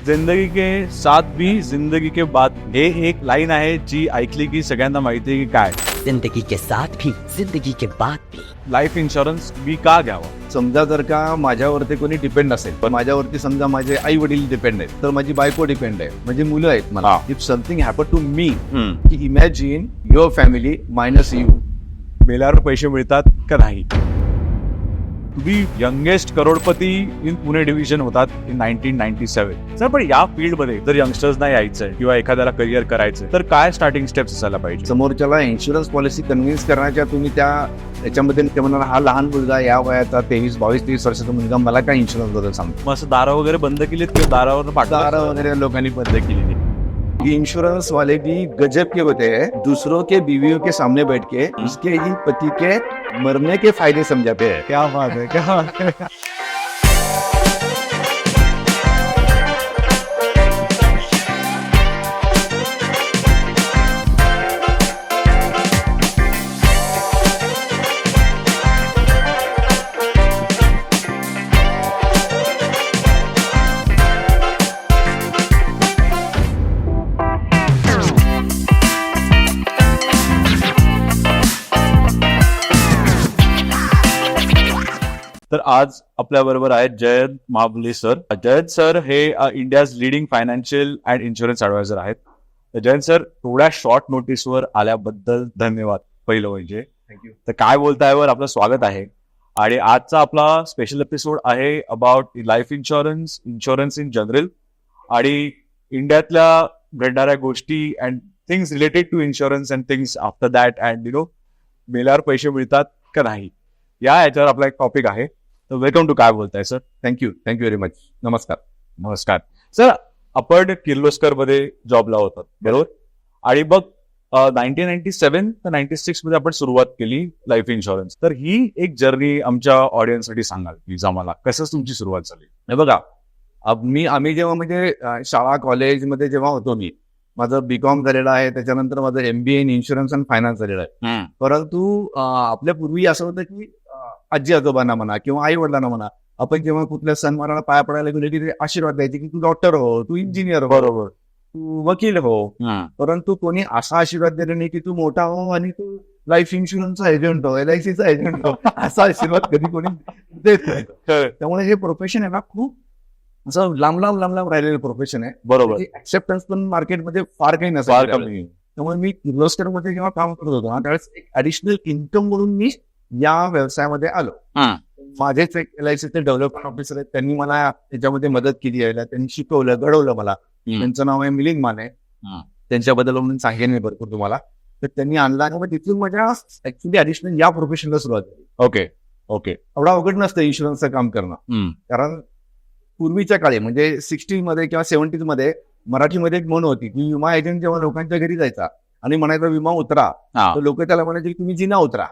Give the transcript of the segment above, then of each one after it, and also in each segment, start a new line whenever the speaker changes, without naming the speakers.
जिंदगी के साथ भी जिंदगी के बाद हे एक लाईन आहे जी ऐकली की सगळ्यांना माहिती आहे की काय
जिंदगी के साथ भी जिंदगी के बाद भी
लाईफ इन्शुरन्स मी का घ्यावा.
समजा जर का माझ्यावरती कोणी डिपेंड असेल पण माझ्यावरती समजा माझे आई वडील डिपेंड आहेत तर माझी बायको डिपेंड आहे म्हणजे मुलं आहेत मला. If something happen to me की imagine your family minus you.
मेल्यावर पैसे मिळतात का नाही. तुम्ही youngest crorepati in Pune division होतात इन 1997. सर पण या फील्डमध्ये जर यंगस्टर्सना यायचंय किंवा एखाद्याला करिअर करायचंय तर काय स्टार्टिंग स्टेप्स असायला पाहिजे.
समोरच्याला इन्शुरन्स पॉलिसी कन्व्हिन्स करण्याच्या तुम्ही त्याच्यामध्ये ते म्हणणार हा लहान मुलगा या वयाचा 23 वर्षाचा मुलगा मला काय इन्शुरन्स बद्दल सांगतो.
मग असं दारा वगैरे बंद केलीत किंवा दारावर
दारा वगैरे लोकांनी बंद केली. इंश्योरेंस वाले भी गजब के होते हैं. दूसरों के बीवियों के सामने बैठ के उसके ही पति के मरने के फायदे समझाते हैं.
क्या बात है, क्या बात है. तर आज आपल्या बरोबर आहेत जयंत महाबुले सर. जयंत सर हे India's leading financial and insurance adviser आहेत. तर जयंत सर थोड्या शॉर्ट नोटीसवर आल्याबद्दल धन्यवाद. पहिलं म्हणजे
थँक्यू.
तर काय बोलतायवर आपलं स्वागत आहे. आणि आजचा आपला स्पेशल एपिसोड आहे about life insurance, insurance in general आणि इंडियातल्या घडणाऱ्या गोष्टी and things related to insurance and things after that and मेल्यावर पैसे मिळतात का नाही या याच्यावर आपला एक टॉपिक आहे. तर वेलकम टू काय बोलताय सर.
Thank you very much. नमस्कार.
नमस्कार सर. आपण किर्लोस्कर मध्ये जॉबला होतात बरोबर. आणि मग 1997 ते 96 मध्ये आपण सुरुवात केली लाईफ इन्शुरन्स. तर ही एक जर्नी आमच्या ऑडियन्ससाठी सांगाल प्लीज आम्हाला कसं तुमची सुरुवात झाली.
हे बघा आम्ही जेव्हा म्हणजे शाळा कॉलेजमध्ये जेव्हा होतो मी माझं बीकॉम झालेलं आहे. त्याच्यानंतर माझं MBA in insurance and finance झालेलं आहे. परंतु आपल्या पूर्वी असं होतं की आजी आजोबांना म्हणा किंवा आई वडिलांना म्हणा आपण जेव्हा कुठल्या सणवाराला पाया पडायला गेलो की ते आशीर्वाद द्यायचे की तू डॉक्टर हो, तू इंजिनियर हो,
बरोबर,
तू वकील हो. परंतु कोणी असा आशीर्वाद दिला नाही की तू मोठा हो आणि तू लाईफ इन्शुरन्सचा एजंट हो, LICचा एजंट हो. असा आशीर्वाद कधी कोणी देत नाही. त्यामुळे हे प्रोफेशन आहे ना खूप असं लांब राहिलेलं प्रोफेशन आहे.
बरोबर.
ऍक्सेप्टन्स पण मार्केटमध्ये फार काही नसतं. त्यामुळे मी किर्लोस्कर मध्ये जेव्हा काम करत होतो त्यावेळेस एक ऍडिशनल इन्कम म्हणून मी या व्यवसायामध्ये आलो. माझेच एक LICचे डेव्हलपमेंट ऑफिसर आहेत. त्यांनी मला त्याच्यामध्ये मदत केली आहे. त्यांनी शिकवलं घडवलं मला. त्यांचं नाव आहे मिलिंद माने. त्यांच्याबद्दल म्हणून सांगेन मी भरपूर तुम्हाला. तर त्यांनी आणला आणि मग तिथून माझ्या ऍक्च्युली ऍडिशनल या प्रोफेशनला सुरुवात झाली.
ओके.
एवढा अवघड नसतं इन्शुरन्सचं काम करणं. कारण पूर्वीच्या काळी म्हणजे 60 मध्ये किंवा 70 मध्ये मराठीमध्ये एक म्हण होती की विमा एजंट जेव्हा लोकांच्या घरी जायचा आणि म्हणायचा विमा उतरा तर लोक त्याला म्हणायचे की तुम्ही जिना उतरा.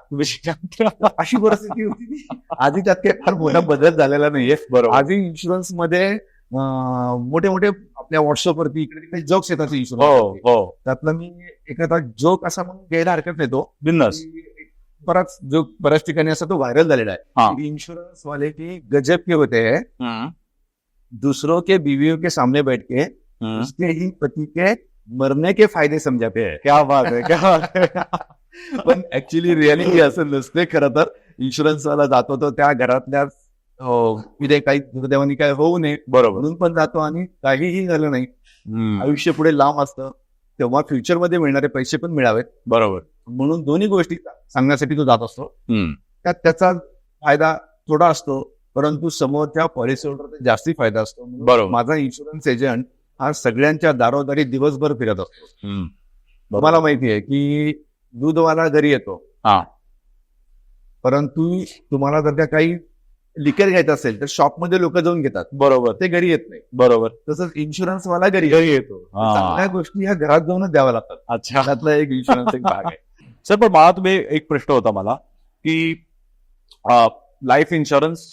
अशी परिस्थिती होती. आधी त्यात काही फार मोठा बदल झालेला नाहीये. बरोबर. आधी इन्शुरन्स मध्ये मोठे मोठे आपल्या व्हॉट्सअपवरती इकडे तिकडे जोक्स येतात इन्शुरन्स. त्यातला मी एखादा जोक असा म्हणून घ्यायला हरकत नाही. तो
बिंदास
बराच जोक बऱ्याच ठिकाणी असा तो व्हायरल झालेला आहे. इन्शुरन्स वाले की गजब के होते हैं. दूसरों के बीवियों के सामने बैठ के उसके ही पति के मरने के फायदे समझाते हैं.
क्या बात है, क्या बात है.
पण ऍक्च्युली रियालिटी असं नसते. खरं तर इन्शुरन्स वाला जातो तो त्या घरातल्या विधे काही दुर्दैवानी काय होऊ नये
बरोबर
म्हणून पण जातो आणि काहीही झालं नाही. आयुष्य पुढे लांब असतं तेव्हा फ्युचरमध्ये मिळणारे पैसे पण मिळावेत.
बरोबर.
म्हणून दोन्ही गोष्टी सांगण्यासाठी तो जात असतो. त्यात त्याचा फायदा थोडा असतो परंतु समोरच्या पॉलिसी होल्डरचा जास्ती फायदा असतो.
बरोबर.
माझा इन्शुरन्स एजंट हा सगळ्यांच्या दारोदारी दिवसभर फिरत असतो. मला माहिती आहे की दूधवाला घरी येतो परंतु तुम्हाला जर का काही लिकर घ्यायचं असेल तर शॉपमध्ये लोक जाऊन घेतात. बरोबर. ते घरी येत नाही.
बरोबर.
तसंच इन्शुरन्स वाला घरी येतो. चांगल्या गोष्टी ह्या घरात जाऊनच द्याव्या लागतात.
अच्छा.
त्यातला एक इन्शुरन्स एक भाग आहे.
सर पण मला तुम्ही एक प्रश्न होता मला की लाईफ इन्शुरन्स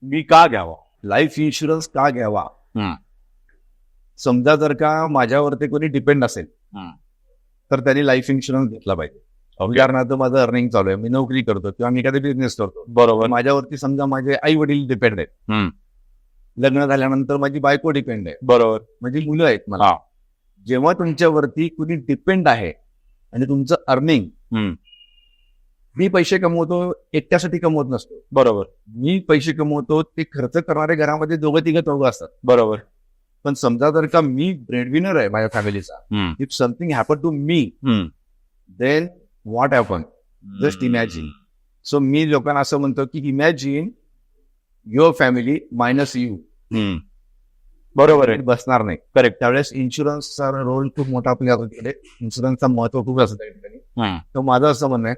मी का घ्यावा.
लाईफ इन्शुरन्स का घ्यावा. समजा जर का माझ्यावरती कोणी डिपेंड असेल तर त्यांनी लाईफ इन्शुरन्स घेतला पाहिजे. उदाहरणार्थ माझं अर्निंग चालू आहे, मी नोकरी करतो किंवा मी एखादा बिझनेस करतो.
बरोबर.
माझ्यावरती समजा माझे आई वडील डिपेंड आहेत लग्न झाल्यानंतर माझी बायको डिपेंड आहे,
बरोबर.
माझी मुलं आहेत मला.
हा.
जेव्हा तुमच्यावरती कुणी डिपेंड आहे आणि तुमचं अर्निंग, मी पैसे कमवतो एकट्यासाठी कमवत नसतो,
बरोबर.
मी पैसे कमवतो ते खर्च करणारे घरामध्ये दोघं तिघं चौघं असतात,
बरोबर.
पण समजा जर का मी ब्रेडविनर आहे माझ्या फॅमिलीचा, if something happen to me, then what happen, just imagine. So मी लोकांना असं म्हणतो की imagine your family minus you.
बरोबर आहे.
बसणार नाही.
करेक्ट.
त्यावेळेस इन्शुरन्सचा रोल खूप मोठा आपल्या तिकडे, इन्शुरन्सचा महत्व खूप असतं त्या ठिकाणी. तर माझं असं म्हणणं आहे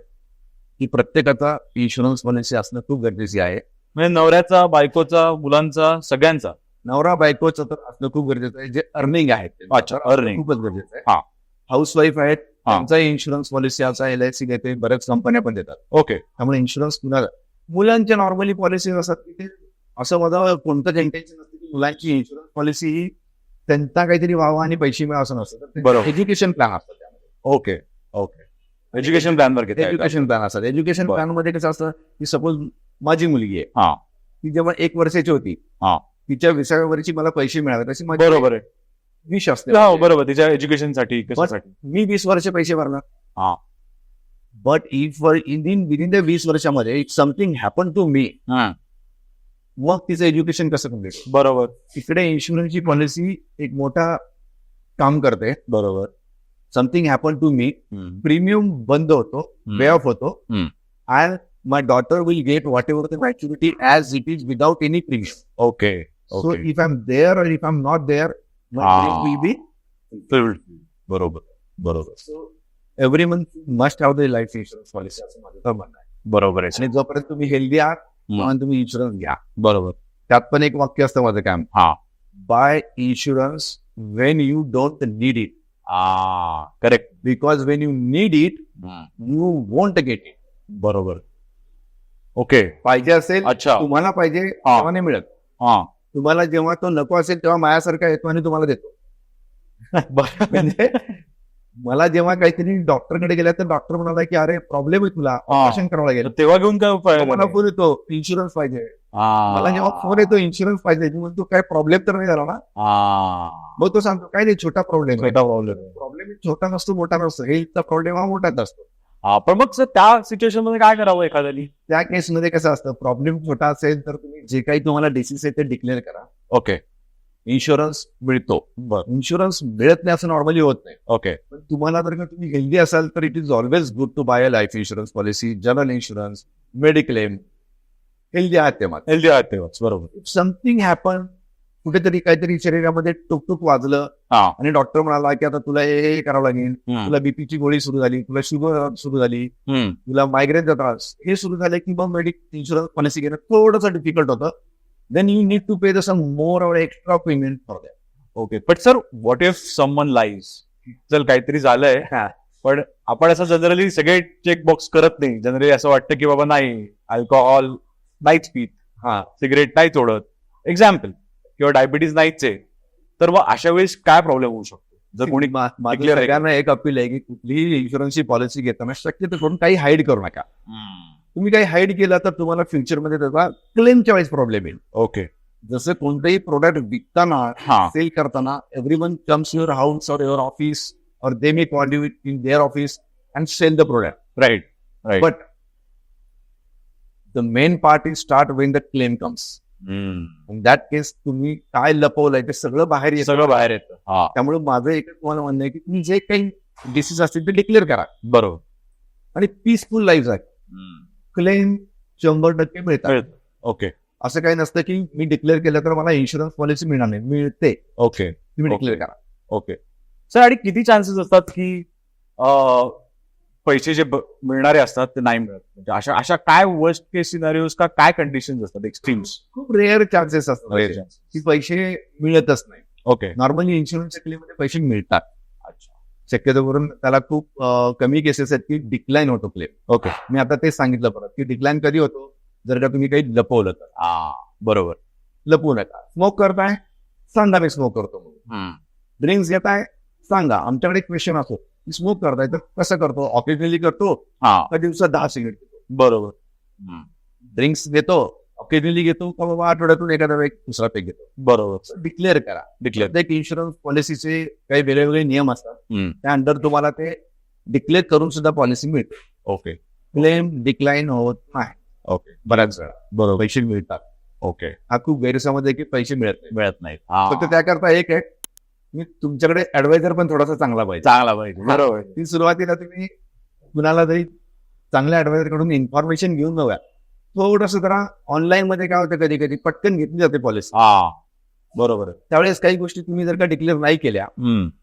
की प्रत्येकाचा इन्शुरन्स पॉलिसी असणं खूप गरजेची आहे.
म्हणजे नवऱ्याचा, बायकोचा, मुलांचा, सगळ्यांचा.
नवरा बायकोचं तर असणं खूप गरजेचं आहे. जे अर्निंग आहे
अच्छा, अर्निंग
खूपच गरजेचं आहे.
हा.
हाऊसवाईफ आहेत त्यांचा इन्शुरन्स पॉलिसी असा LIC घेते, बऱ्याच कंपन्या पण देतात.
ओके.
त्यामुळे इन्शुरन्स कुणाला, मुलांच्या नॉर्मली पॉलिसी असतात की ते असं माझं कोणतंच इंटेन्शन नसतं की मुलांची इन्शुरन्स पॉलिसी ही त्यांना काहीतरी व्हावं आणि पैसे मिळावं असं नसतं.
बरोबर.
एज्युकेशन प्लॅन असतात त्यामध्ये.
ओके. ओके. एज्युकेशन प्लॅनवर घेते.
एज्युकेशन प्लॅन असतात. एज्युकेशन प्लॅन मध्ये कसं असतं की सपोज माझी मुलगी आहे,
हा,
ती जेव्हा 1 वर्षाची होती,
हा,
तिच्या 20व्या वर्षी मला पैसे मिळाले, तशी माझी
बरोबर आहे.
20 असते.
हो, बरोबर. तिच्या एज्युकेशनसाठी, कशासाठी.
मी 20 वर्ष पैसे भरणार.
हा.
बट इफ विदिन द 20 वर्षामध्ये if something happen to me, मग तिचं एज्युकेशन कसं कम्प्लीट.
बरोबर.
इकडे इन्शुरन्सची पॉलिसी एक मोठा काम करते.
बरोबर.
Something happen to me, premium बंद होतो, पे ऑफ होतो, and my daughter will get whatever the maturity as it is without any premium.
Okay.
So if I am there or if I am not there, will be.
बरोबर. बरोबर.
So every month must have the life insurance policy, असं माझं तर म्हणणं आहे.
बरोबर आहे.
आणि जोपर्यंत तुम्ही हेल्दी आहात म्हणून तुम्ही इन्शुरन्स घ्या.
बरोबर.
त्यात पण एक वाक्य असतं माझं काम,
हा,
buy insurance when you don't need it.
Correct.
Because when you need it you won't get it.
बरोबर. ओके.
पाहिजे असेल,
अच्छा,
तुम्हाला पाहिजे तेव्हा नाही मिळत.
हा,
तुम्हाला जेव्हा तो नको असेल तेव्हा माझ्यासारखा येतो आणि तुम्हाला देतो. म्हणजे मला जेव्हा काहीतरी डॉक्टरकडे गेला तर डॉक्टर म्हणाला की अरे प्रॉब्लेम आहे तुला, ऑपरेशन करावं लागेल,
तेव्हा घेऊन काय उपाय.
मला फोन येतो इन्शुरन्स पाहिजे. मला जेव्हा फोन येतो इन्शुरन्स पाहिजे, म्हणतो काय प्रॉब्लेम तर नाही झाला ना. मग तो सांगतो काय नाही, छोटा प्रॉब्लेम आहे. प्रॉब्लेम छोटा नसतो, मोठा नसतो, हेल्थचा प्रॉब्लेम हा मोठाच असतो.
पण मग सर त्या सिच्युएशन मध्ये काय करावं एखाद्याने.
त्या केसमध्ये कसं असतं, प्रॉब्लेम छोटा असेल तर तुम्ही जे काही तुम्हाला डिसीज आहे ते डिक्लेअर करा.
ओके.
इन्शुरन्स मिळतो. इन्शुरन्स मिळत नाही असं नॉर्मली होत नाही.
ओके.
पण तुम्हाला जर का तुम्ही हेल्दी असाल तर it is always good to buy a life insurance policy, general insurance, mediclaim. Healthy आहात तेव्हा.
हेल्दी आहात तेव्हाच. बरोबर.
इफ समथिंग हॅपन, कुठेतरी काहीतरी शरीरामध्ये टुकटुक वाजलं आणि डॉक्टर म्हणाला की आता तुला हे करावं लागेल, तुला बीपीची गोळी सुरू झाली, तुला शुगर सुरू झाली, तुला मायग्रेनचा त्रास, हे सुरू झाले की मग इन्शुरन्स पॉलिसी घेणं थोडंसं डिफिकल्ट होतं. Then you need to pay the sum more or extra payment for that.
Okay. But sir what if someone lies, चल काहीतरी झालंय पण आपण असं जनरली सगळे चेकबॉक्स करत नाही. जनरली असं वाटतं की बाबा नाही, अल्कोहॉल नाहीच पीत, सिगरेट नाही तोडत, एक्झाम्पल, किंवा डायबिटीज नाहीच आहे, तर मग अशा वेळेस काय प्रॉब्लेम होऊ शकतो. जर कोणी
सगळ्यांना एक अपील आहे की कुठलीही इन्शुरन्सची पॉलिसी घेताना शक्यतो करून काही हाईड करू नका. तुम्ही काही हाईड केलं तर तुम्हाला फ्युचरमध्ये त्याचा क्लेमच्या वेळेस प्रॉब्लेम येईल.
ओके.
जसं कोणतंही प्रोडक्ट विकताना, सेल करताना, everyone comes your house or your office or they may call you in their office and sell the product.
Right.
But the main part is start when the claim comes. In that case तुम्ही काय लपवलंय ते सगळं बाहेर येतं. त्यामुळे माझं एक तुम्हाला म्हणणं आहे की तुम्ही जे काही डिसीज असतील ते डिक्लेअर करा.
बरोबर.
आणि पीसफुल लाईफ आहे. क्लेम 100% मिळतात.
ओके.
असं काही नसतं की मी डिक्लेअर केलं तर मला इन्शुरन्स पॉलिसी मिळणार नाही, मिळते.
ओके.
तुम्ही डिक्लेअर करा.
ओके. सर आणि किती चान्सेस असतात की पैसे जे मिळणारे असतात ते नाही मिळत, म्हणजे अशा काय वर्स्ट केस सिनारिओज का काय कंडिशन असतात, एक्स्ट्रीम्स.
खूप रेअर चान्सेस असतात की पैसे मिळतच नाही.
ओके.
नॉर्मली इन्शुरन्सच्या क्लेममध्ये पैसे मिळतात. अच्छा. शक्यतो करून त्याला खूप कमी केसेस आहेत की डिक्लाइन होतो क्लेम.
ओके.
मी आता तेच सांगितलं परत की डिक्लाइन कधी होतो, जर का तुम्ही काही लपवलं तर.
बरोबर.
लपवू नका. स्मोक करताय, सांगा मी स्मोक करतो म्हणून. ड्रिंक्स घेताय, सांगा. आमच्याकडे एक क्वेश्चन असतो, स्मोक करताय तर कसं करतो, ऑकेजनली करतो का दिवसात 10 सिगरेट घेतो.
बरोबर.
ड्रिंक्स घेतो, ऑकेजनली घेतो का बाबा आठवड्यातून एखादा वेळ दुसरा पेक घेतो.
बरोबर.
डिक्लेअर करा.
डिक्लेअर.
प्रत्येक इन्शुरन्स पॉलिसीचे काही वेगवेगळे नियम असतात. त्या अंडर तुम्हाला ते डिक्लेअर करून सुद्धा पॉलिसी मिळते.
ओके.
क्लेम डिक्लाइन होत नाही
ओके.
बऱ्याच वेळा.
बरोबर.
पैसे मिळतात.
ओके.
हा खूप गैरसमज आहे की पैसे मिळत नाही.
मिळत नाहीत.
फक्त त्याकरता एक आहे, मी तुमच्याकडे ऍडवायझर पण थोडासा चांगला पाहिजे.
चांगला पाहिजे. बरोबर.
ती सुरुवातीला तुम्ही कुणाला तरी चांगल्या ऍडवायझर कडून इन्फॉर्मेशन घेऊन जाऊया. थोडंसं जरा ऑनलाईन मध्ये काय होतं, कधी कधी पटकन घेतली जाते पॉलिसी.
बरोबर.
त्यावेळेस काही गोष्टी तुम्ही जर का डिक्लेअर नाही केल्या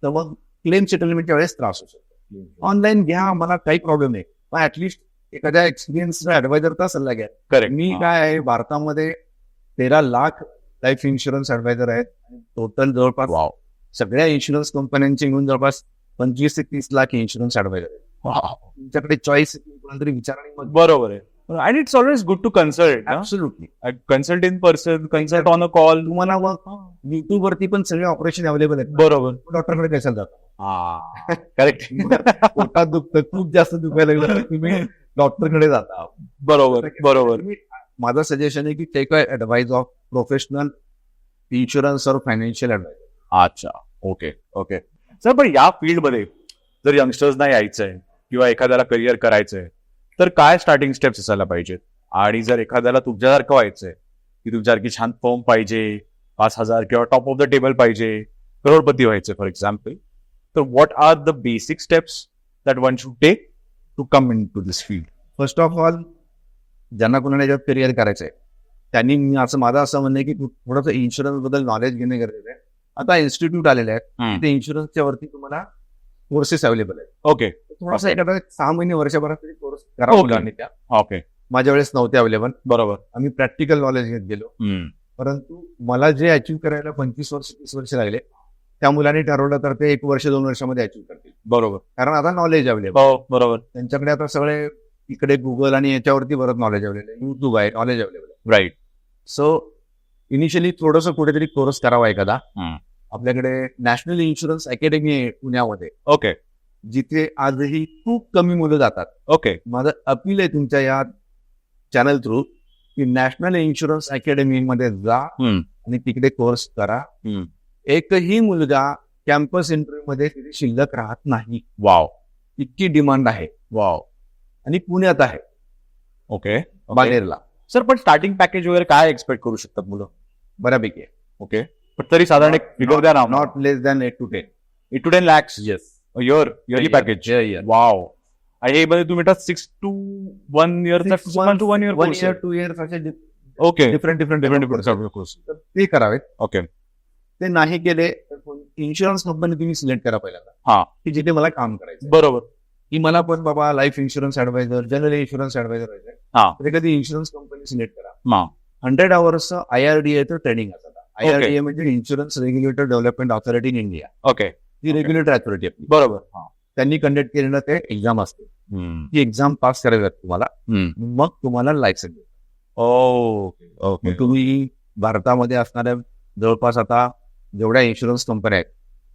तर मग क्लेम सेटलमेंटच्या वेळेस त्रास होऊ शकतो. ऑनलाईन घ्या, मला काही प्रॉब्लेम नाही, पण ऍटलिस्ट एखाद्या एक्सपिरियन्स ऍडवायझरचा सल्ला घ्या.
करेक्ट.
मी काय आहे, भारतामध्ये 13 लाख लाईफ इन्शुरन्स ऍडवायझर आहेत. टोटल जवळपास सगळ्या इन्शुरन्स कंपन्यांचे मिळून जवळपास 25 ते 30 लाख इन्शुरन्स ऍडवायझर आहेत. तुमच्याकडे चॉईस कोणातरी विचारा.
बरोबर आहे. And it's always good to consult.
Absolutely.
Consult in person, consult on a call.
तुम्हाला मग युट्यूब वरती पण सगळे ऑपरेशन अवेलेबल आहेत.
बरोबर.
डॉक्टरकडे कशाला जाता?
करेक्ट.
पोटात दुखतं, खूप जास्त दुखायला लागलं तर तुम्ही डॉक्टरकडे जाता.
बरोबर. बरोबर.
माझं सजेशन आहे की take advice of professional insurance और फायनान्शियल ऍडवाइजर.
अच्छा. ओके. ओके. सर, पण या फील्डमध्ये जर यंगस्टर्सना यायचंय किंवा एखाद्याला करिअर करायचंय तर काय स्टार्टिंग स्टेप्स असायला पाहिजेत? आणि जर एखाद्याला तुमच्यासारखं व्हायचंय की तुमच्यासारखी छान फर्म पाहिजे, 5,000 किंवा टॉप ऑफ द टेबल पाहिजे, करोडपती व्हायचे फॉर एक्झाम्पल, तर what are the basic steps that one should take to come in to this field?
First of all, ज्यांना कोणाला याच्यात करिअर करायचंय त्यांनी माझं असं म्हणणं आहे की थोडंसं इन्शुरन्स बद्दल नॉलेज घेणे गरजेचं आहे. आता इन्स्टिट्यूट आलेले आहेत, ते इन्शुरन्सच्या वरती तुम्हाला कोर्सेस अवेलेबल आहेत.
ओके.
थोडासा एखादा 6 महिने वर्षभरात तरी कोर्स करा मुलांनी त्या.
ओके.
माझ्या वेळेस नव्हते अवेलेबल.
बरोबर.
आम्ही प्रॅक्टिकल नॉलेज घेत गेलो. परंतु मला जे अचीव्ह करायला 25 वर्ष 30 वर्ष लागले, त्या मुलांनी ठरवलं तर ते 1 वर्ष 2 वर्षामध्ये अचीव्ह करतील.
बरोबर.
कारण आता नॉलेज अवेलेबल.
बरोबर.
त्यांच्याकडे आता सगळे इकडे गुगल आणि याच्यावरती बरंच नॉलेज अवेलेबल आहे, युट्यूब आहे, नॉलेज अवेलेबल आहे.
राईट.
सो इनिशियली थोडंसं कुठेतरी कोर्स करावा एखादा. आपल्याकडे नॅशनल इन्शुरन्स अकॅडमी आहे पुण्यामध्ये.
ओके.
जिथे आजही खूप कमी मुलं जातात.
ओके.
माझं अपील आहे तुमच्या या चॅनल थ्रू की नॅशनल इन्शुरन्स अकॅडमी मध्ये जा आणि तिकडे कोर्स करा. एकही मुलगा कॅम्पस इंटरव्ह्यू मध्ये तिथे शिल्लक राहत नाही.
वाव.
इतकी डिमांड आहे.
वाव.
आणि पुण्यात आहे.
ओके.
बागेरला.
सर, पण स्टार्टिंग पॅकेज वगैरे काय एक्सपेक्ट करू शकतात मुलं?
बऱ्यापैकी आहे.
ओके. पण तरी साधारण एक फिगर द्या ना.
Not less than 8 to 10.
8 to 10 lakhs.
Yes.
Yearly package. Wow. आणि हे मध्ये तुम्ही 6 to 1 year 1 to 1 year
1 year 2 years असे
ओके.
Different
course.
तर ते करावेत.
ओके.
ते नाही केले तर इन्शुरन्स कंपनी तुम्ही सिलेक्ट करा पहिल्यांदा, की जिथे मला काम करायचं.
बरोबर.
की मला पण बाबा life insurance adviser, general insurance adviser व्हायचंय, तर कधी इन्शुरन्स कंपनी सिलेक्ट करा. 100 hours IRDA ट्रेनिंग असतात. IRDA म्हणजे insurance regulator development authority in India.
Okay.
ती रेग्युलेटर अथॉरिटी आपली.
बरोबर.
त्यांनी कंडक्ट केलेलं ते एक्झाम असते. ती एक्झाम पास करावी लागते तुम्हाला, मग तुम्हाला लायसन्स.
ओके.
तुम्ही भारतामध्ये असणाऱ्या जवळपास आता जेवढ्या इन्शुरन्स कंपन्या आहेत,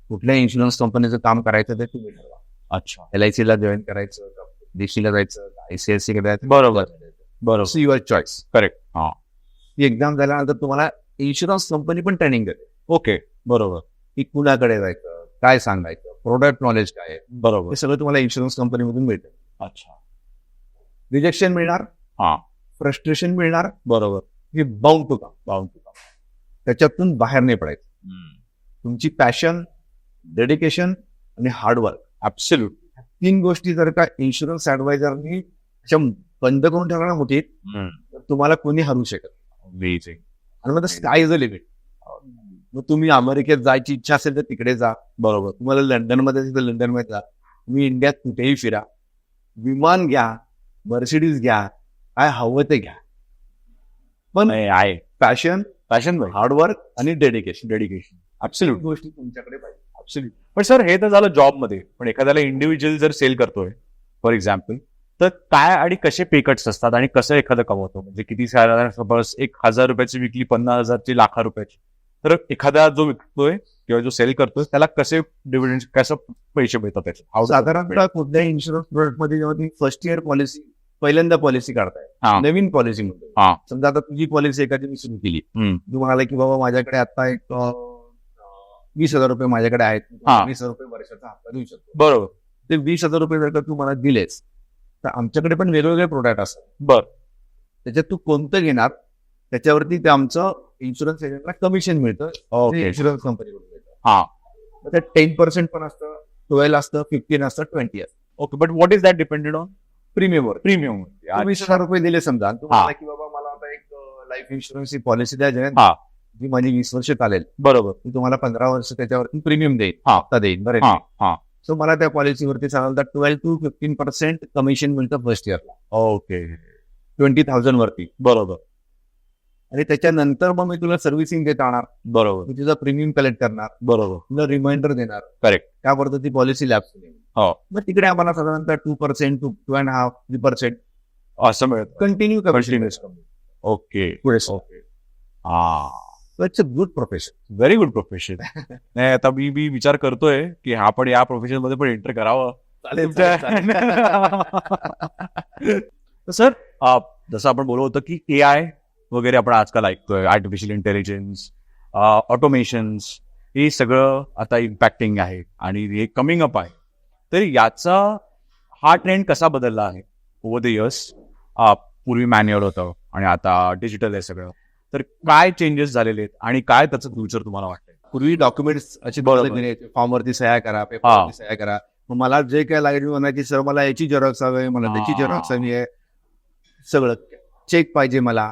कुठल्या इन्शुरन्स कंपनीचं काम करायचं ते तुम्ही ठरवा.
अच्छा.
LIC ला जॉईन करायचं, DC ला जायचं, ICICI करायचं.
बरोबर.
See your choice.
करेक्ट.
ती एक्झाम झाल्यानंतर तुम्हाला इन्शुरन्स कंपनी पण ट्रेनिंग देते.
ओके. बरोबर.
की कुणाकडे जायचं, काय सांगायचं, प्रोडक्ट नॉलेज काय आहे,
बरोबर.
हे सगळं तुम्हाला इन्शुरन्स कंपनीमधून मिळतं.
अच्छा.
रिजेक्शन मिळणार, फ्रस्ट्रेशन मिळणार,
बरोबर.
हे बाउंड टू कम. त्याच्यातून बाहेर नाही पडायचं. तुमची पॅशन, डेडिकेशन आणि हार्डवर्क,
ऍब्सोल्यूट,
3 गोष्टी जर का इन्शुरन्स ऍडवायझरनी बंद करून ठेवणार होती तर तुम्हाला कोणी हरू शकत.
अमेझिंग.
आणि मग स्काय इज द लिमिट. मग तुम्ही अमेरिकेत जायची इच्छा असेल तर तिकडे जा.
बरोबर.
तुम्हाला लंडनमध्ये असेल तर लंडनमध्ये जा. तुम्ही इंडियात कुठेही फिरा, विमान घ्या, मर्सिडीज घ्या, काय हवं ते घ्या, पण
आहे
पॅशन, हार्डवर्क आणि डेडिकेशन
ऍब्सोल्यूट
गोष्टी तुमच्याकडे पाहिजे.
ऍब्सोल्यूट. पण सर, हे तर झालं जॉबमध्ये. पण एखाद्याला इंडिव्हिज्युअल जर सेल करतोय फॉर एक्झाम्पल, तर काय आणि कसे पे कट्स असतात आणि कसं एखादं कमवतो? म्हणजे किती साधारण सपोज 1,000 रुपयाची विकली, 50,000ची, लाखा रुपयाची, तर एखादा जो विकतोय किंवा जो सेल करतोय त्याला कसे डिव्हिडंड, कसं पैसे मिळतात त्याचे?
साधारणतः कुठल्याही इन्शुरन्स प्रोडक्ट मध्ये जेव्हा तुम्ही फर्स्ट इयर पॉलिसी पहिल्यांदा पॉलिसी काढताय,
हा.
नवीन पॉलिसी म्हणतो.
हा.
समजा आता तुझी पॉलिसी एखादी मी सुरू केली, तू म्हणाला की बाबा माझ्याकडे आता एक 20,000 रुपये माझ्याकडे आहेत,
हा.
20,000 रुपये वर्षाचा हप्ता देऊ शकतो.
बरोबर.
ते 20,000 रुपये जर का तू मला दिलेस तर आमच्याकडे पण वेगवेगळे प्रोडक्ट असतात.
बर.
त्याच्यात तू कोणतं घेणार त्याच्यावरती ते आमचं इन्शुरन्स एजंटला कमिशन मिळतं,
ओके.
इन्शुरन्स कंपनीकडून मिळतं.
हा.
मग त्यात 10% पण असतं, 12 असतं, 15 असतं, 20 असतं.
Okay. But what is that depended on?
प्रीमियमवर.
प्रीमियम.
20,000 रुपये दिले समजा, आणि तू
हा.
म्हणाला की बाबा मला आता एक लाईफ इन्शुरन्सची पॉलिसी द्या जयंत,
हा.
जी माझी 20 वर्ष चालेल.
बरोबर.
मी तुम्हाला 15 वर्ष त्याच्यावरती प्रीमियम देईन,
हा.
हप्ता देईन. बरं,
हा. हा.
सो मला त्या पॉलिसीवरती सांगाल तर 12 to 15% कमिशन मिळतं फर्स्ट इयरला,
ओके.
20,000 वरती.
बरोबर.
आणि त्याच्यानंतर मग मी तुला सर्व्हिसिंग देत राहणार,
बरोबर.
मी तुझा प्रीमियम कलेक्ट करणार,
बरोबर.
तुला रिमाइंडर देणार.
Correct.
त्याबरोबर ती पॉलिसी लॅप्स होईल.
हो.
मग तिकडे आम्हाला साधारणतः 2% to 2.5%, 3%
असं मिळत.
Continue
Continuous. ओके.
पुढे.
ओके. हा.
It's a good profession.
Very good profession. नाही, आता मी विचार करतोय की हा पण या प्रोफेशन मध्ये पण एंटर करावं. सर, जसं आपण बोलत होतो की AI वगैरे आपण आजकाल ऐकतोय, आर्टिफिशियल इंटेलिजन्स, ऑटोमेशन्स, हे सगळं आता इम्पॅक्टिंग आहे आणि हे कमिंग अप आहे. तर याचा हा ट्रेंड कसा बदलला आहे ओव्हर द इयर्स? पूर्वी मॅन्युअल होतं आणि आता डिजिटल आहे सगळं. तर काय चेंजेस झालेले आहेत आणि काय त्याचं फ्युचर तुम्हाला वाटतंय?
पूर्वी डॉक्युमेंट्स असे
बरोबर.
फॉर्मवरती सह्या करा, पेपरवरती सह्या करा. मग मला जे काय लागेल म्हणायची, सर मला याची झेरॉक्स हवी, मला त्याची झेरॉक्स हवी आहे, सगळं चेक पाहिजे मला.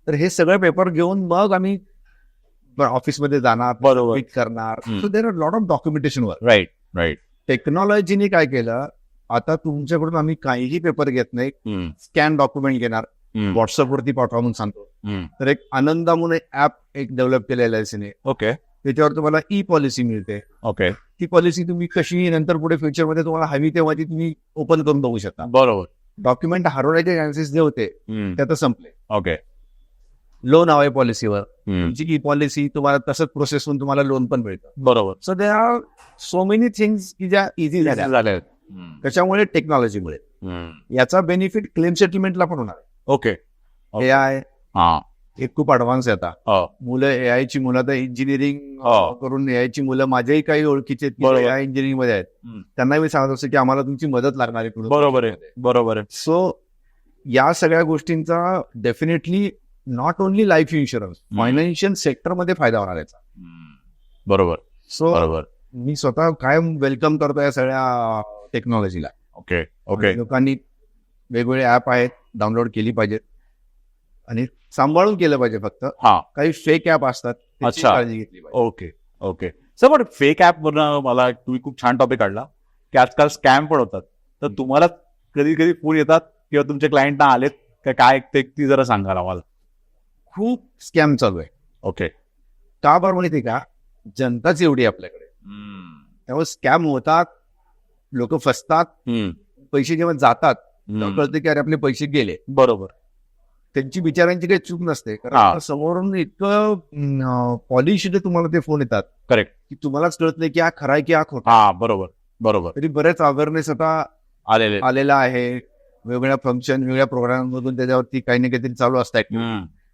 तर हे सगळं पेपर घेऊन मग आम्ही ऑफिसमध्ये जाणार,
बरोबर.
पिक करणार. So there are lot of documentation work.
Right. Right.
टेक्नॉलॉजीने काय केलं, आता तुमच्याकडून आम्ही काहीही पेपर घेत नाही, स्कॅन डॉक्युमेंट घेणार, व्हॉट्सअपवरती पाठवा म्हणून सांगतो. तर एक आनंदा म्हणून ऍप एक डेव्हलप केलेलं आहे LIC ने.
ओके.
त्याच्यावर तुम्हाला ई पॉलिसी मिळते.
ओके.
ती पॉलिसी तुम्ही कशी नंतर पुढे फ्युचरमध्ये तुम्हाला हवी तेव्हा ती तुम्ही ओपन करून बघू शकता.
बरोबर.
डॉक्युमेंट हरवण्याचे चान्सेस जे होते ते आता संपले.
ओके.
लोन हवाय पॉलिसीवर, जी ई पॉलिसी तुम्हाला तसंच प्रोसेस होऊन तुम्हाला लोन पण मिळतं.
बरोबर.
So they are so many things की ज्या इझी झाल्या. कशामुळे? टेक्नॉलॉजीमुळे. याचा बेनिफिट क्लेम सेटलमेंटला पण होणार.
ओके.
AI
हा.
एक खूप ऍडव्हान्स आहे आता. मुलं AI ची मुलं आता इंजिनिअरिंग करून AI ची मुलं माझ्याही काही ओळखीचे AI इंजिनिअरिंग मध्ये आहेत. त्यांना मी सांगत असतो की आम्हाला तुमची मदत लागणार आहे.
बरोबर आहे. बरोबर आहे.
सो या सगळ्या गोष्टींचा definitely not only life insurance, financial सेक्टरमध्ये फायदा होणार याचा.
बरोबर.
सो
बरोबर.
मी स्वतः कायम वेलकम करतो या सगळ्या टेक्नॉलॉजीला.
ओके. ओके.
लोकांनी वेगवेगळे ऍप आहेत, डाउनलोड केली पाहिजेत आणि सांभाळून केलं पाहिजे. फक्त काही फेक ऍप असतात, त्याची काळजी घेतली पाहिजे.
ओके. ओके. सर, पण फेक ऍप वरनं मला तुम्ही खूप छान टॉपिक काढला की आजकाल स्कॅम पण होतात. तर तुम्हाला कधी कधी फोन येतात किंवा तुमच्या क्लायंटना आलेत का काय, ते जरा सांगाल आम्हाला.
खूप स्कॅम चालू आहे.
ओके.
का बरं माहिती का? जनताच एवढी आपल्याकडे, त्यामुळे स्कॅम होतात, लोक फसतात. पैसे जेव्हा जातात तेव्हा कळतं की अरे आपले पैसे गेले.
बरोबर.
त्यांची बिचाऱ्यांची काही चूक नसते, कारण समोरून इतकं पॉलिश तुम्हाला ते फोन येतात.
करेक्ट.
की तुम्हालाच कळत नाही की हा खरा आहे की हा खोटा.
बरोबर. बरोबर.
तरी बरेच अवेअरनेस आता आलेला आहे. वेगवेगळ्या फंक्शन, वेगवेगळ्या प्रोग्राम मधून त्याच्यावरती काही ना काहीतरी चालू असतात.